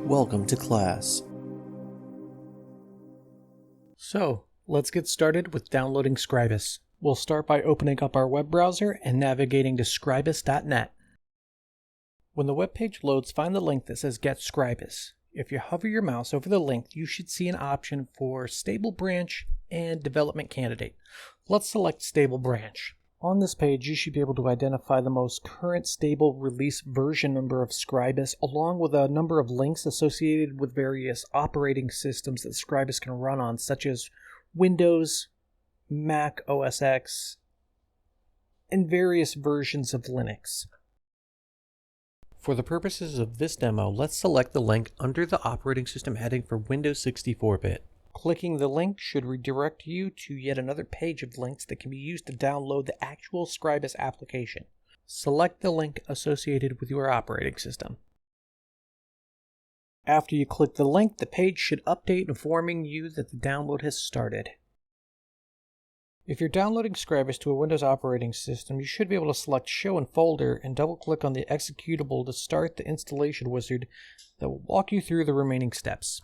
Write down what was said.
Welcome to class. So, let's get started with downloading Scribus. We'll start by opening up our web browser and navigating to scribus.net. When the web page loads, find the link that says Get Scribus. If you hover your mouse over the link, you should see an option for Stable Branch and Development Candidate. Let's select Stable Branch. On this page, you should be able to identify the most current stable release version number of Scribus, along with a number of links associated with various operating systems that Scribus can run on, such as Windows, Mac OS X, and various versions of Linux. For the purposes of this demo, let's select the link under the operating system heading for Windows 64-bit. Clicking the link should redirect you to yet another page of links that can be used to download the actual Scribus application. Select the link associated with your operating system. After you click the link, the page should update informing you that the download has started. If you're downloading Scribus to a Windows operating system, you should be able to select Show in Folder and double-click on the executable to start the installation wizard that will walk you through the remaining steps.